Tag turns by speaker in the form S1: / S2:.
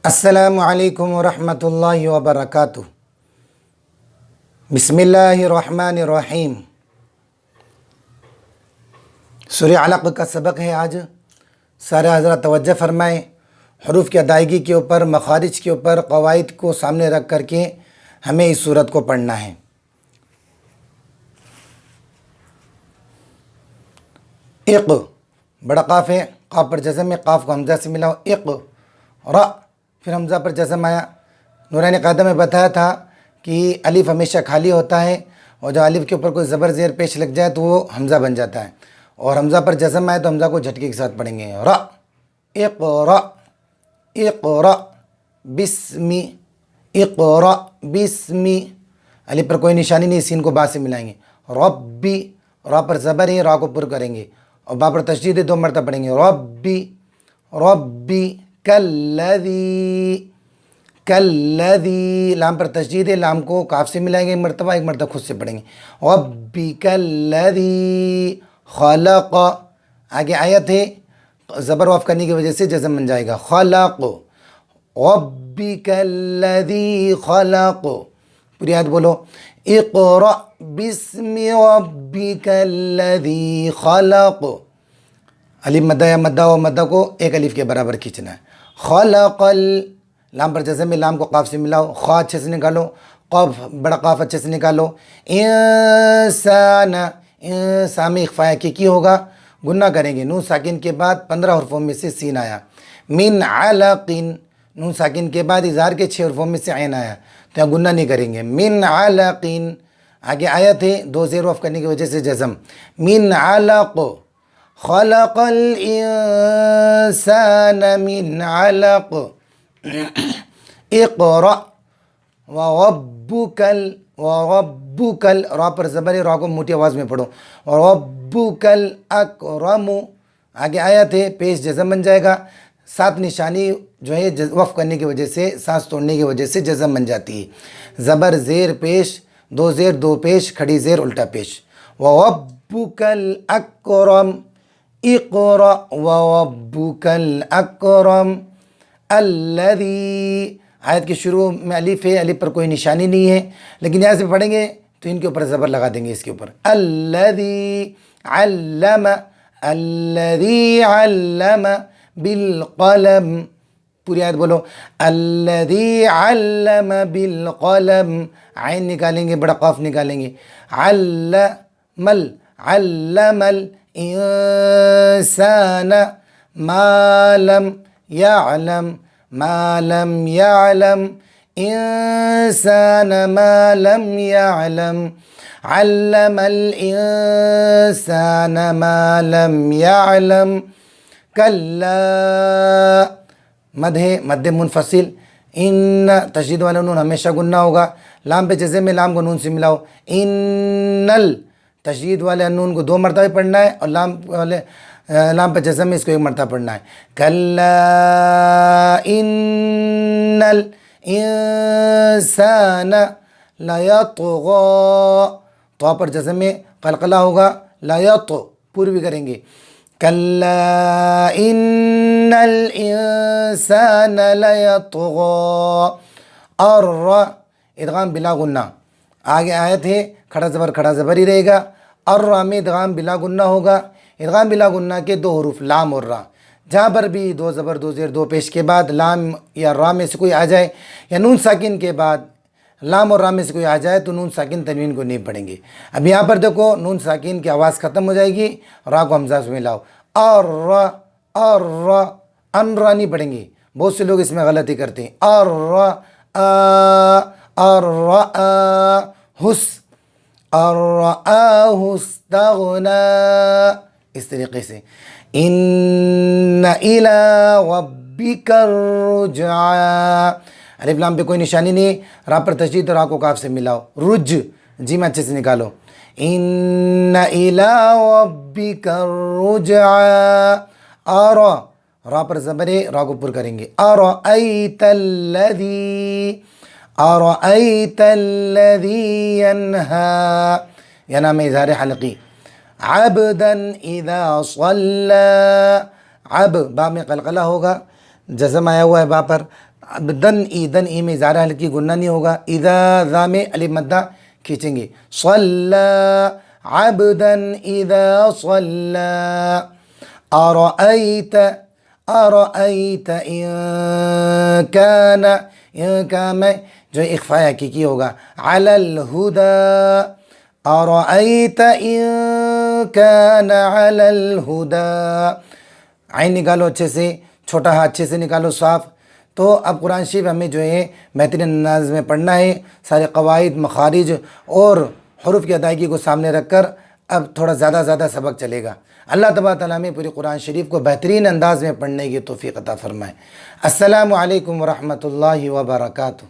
S1: السلام علیکم ورحمۃ اللہ وبرکاتہ۔ بسم اللہ الرحمن الرحیم۔ سورہ علق کا سبق ہے آج۔ سارے حضرات توجہ فرمائیں، حروف کی ادائیگی کے اوپر، مخارج کے اوپر، قواعد کو سامنے رکھ کر کے ہمیں اس سورت کو پڑھنا ہے۔ اق بڑا قاف ہے، قاف پر جزم ہے، قاف کو حمزہ سے ملاؤ۔ اق را، پھر حمزہ پر جزم آیا۔ نورانی قاعدہ میں بتایا تھا کہ الف ہمیشہ خالی ہوتا ہے، اور جب الف کے اوپر کوئی زبر زیر پیش لگ جائے تو وہ حمزہ بن جاتا ہے، اور حمزہ پر جزم آئے تو حمزہ کو جھٹکے کے ساتھ پڑھیں گے۔ را، اقرا، اقرا بسمی، اقرا بسمی، الف پر کوئی نشانی نہیں، سین کو با سے ملائیں گے۔ ربی، را پر زبر ہے، را کو پر کریں گے، اور با پر تشدید ہے، 2 مرتبہ پڑھیں گے۔ ربی، ربی کلذی، کلذی، لام پر تشدید ہے، لام کو کاف سے ملائیں گے، ایک مرتبہ خود سے پڑھیں گے۔ ربی کلذی خلق، آگے آیت ہے، زبر واف کرنے کی وجہ سے جزم بن جائے گا۔ خلق، ربی کلذی خلق، پوری آیت بولو۔ اقرأ بسم ربک الذی خلق، الف مدہ یا مدہ و مدہ کو ایک الف کے برابر کھینچنا ہے۔ خلق لام پر جزم میں، لام کو قاف سے ملاؤ، خا اچھے سے نکالو، قاف بڑا قاف اچھے سے نکالو۔ انسان، انسان میں اخفاء کی ہوگا، گنہ کریں گے، نون ساکن کے بعد 15 حرفوں میں سے سین آیا۔ من علق، نون ساکن کے بعد اظہار کے 6 حرفوں میں سے عین آیا، تو یہاں گنہ نہیں کریں گے۔ من علق، آگے آیت ہے، 2 زیر وقف کرنے کی وجہ سے جزم۔ من علق، خلق الانسان من علق، اقرأ وربک وربک، را پر زبر ہے، را کو موٹی آواز میں پڑھو۔ ربک الاکرم، آگے آیت ہے، پیش جزم بن جائے گا، 7 نشانی جو ہے وقف کرنے کی وجہ سے، سانس توڑنے کی وجہ سے جزم بن جاتی ہے۔ زبر زیر پیش، 2 زیر 2 پیش، کھڑی زیر الٹا پیش۔ وربک الاکرم، اقرأ وربک الاکرم الذی، آیت کے شروع میں الف ہے، الف پر کوئی نشانی نہیں ہے، لیکن یہاں سے پڑھیں گے تو ان کے اوپر زبر لگا دیں گے، اس کے اوپر۔ الذی علم، الذی علم بالقلم، پوری آیت بولو۔ الذی علم بالقلم، عین نکالیں گے، بڑا قاف نکالیں گے۔ علم، علم الانسان ما لم يعلم، ما لم يعلم، انسان ما لم يعلم، علم الانسان ما لم يعلم، کلا، مد ہے، مد منفصل، ان تشدید والا نون ہمیشہ گنہ ہوگا، لام پہ جزم میں، لام کو نون سے ملاؤ۔ انل، تشدید والے نون کو 2 مرتبہ پڑھنا ہے، اور لام پہ جزم میں اس کو 1 مرتبہ پڑھنا ہے۔ کلا ان الانسان لیطغی، تو پر جزم میں قلقلہ ہوگا، لیط، پوری بھی کریں گے۔ کلا ان الانسان لیطغی، اور ادغام بلا غنہ، آگے آیت ہے، کھڑا زبر ہی رہے گا، اور میں ادغام بلا غنہ ہوگا۔ ادغام بلا غنہ کے 2 حروف لام اور را، جہاں پر بھی 2 زبر 2 زیر 2 پیش کے بعد لام یا را میں سے کوئی آ جائے، یا نون ساکن کے بعد لام اور را میں سے کوئی آ جائے، تو نون ساکن تنوین کو نہیں پڑھیں گے۔ اب یہاں پر دیکھو، نون ساکن کی آواز ختم ہو جائے گی، را کو حمزہ سے ملاؤ، اور را، اور را، ان را نہیں پڑھیں گے، بہت سے لوگ اس میں غلطی کرتے ہیں۔ اور را، اور را حس، اور رآہ استغنا، اس طریقے سے۔ ان الی ربک الرجعی، الف لام پہ کوئی نشانی نہیں، را پر تشدید، را کو کاف سے ملاؤ۔ رج، جی میں اچھے سے نکالو۔ ان الی ربک الرجعی، اور را پر زبر ہے، را کو پر کریں گے۔ ارأیت الذی، ارأیت الذی ینہا، یہ نام ہے اظہار حلقی۔ عبدا اذا صلی، اب با میں قلقلہ ہوگا، جزم آیا ہوا ہے با پر، اب دن ای میں اظہار حالت کی گنہ نہیں ہوگا، اذا ذا میں الف مدہ کھینچیں گے، صلی عبدا اذا صلی، ارأیت ان کان میں جو اخفاء حقیقی ہوگا، علی الہدا، ارأیت ان کان علی الہدا، عین نکالو اچھے سے، چھوٹا ہاتھ اچھے سے نکالو صاف۔ تو اب قرآن شریف ہمیں جو ہے بہترین انداز میں پڑھنا ہے، سارے قواعد، مخارج اور حروف کی ادائیگی کو سامنے رکھ کر اب تھوڑا زیادہ سبق چلے گا۔ اللہ تبارک تعالیٰ میں پوری قرآن شریف کو بہترین انداز میں پڑھنے کی توفیق عطا فرمائے۔ السلام علیکم ورحمۃ اللہ وبرکاتہ۔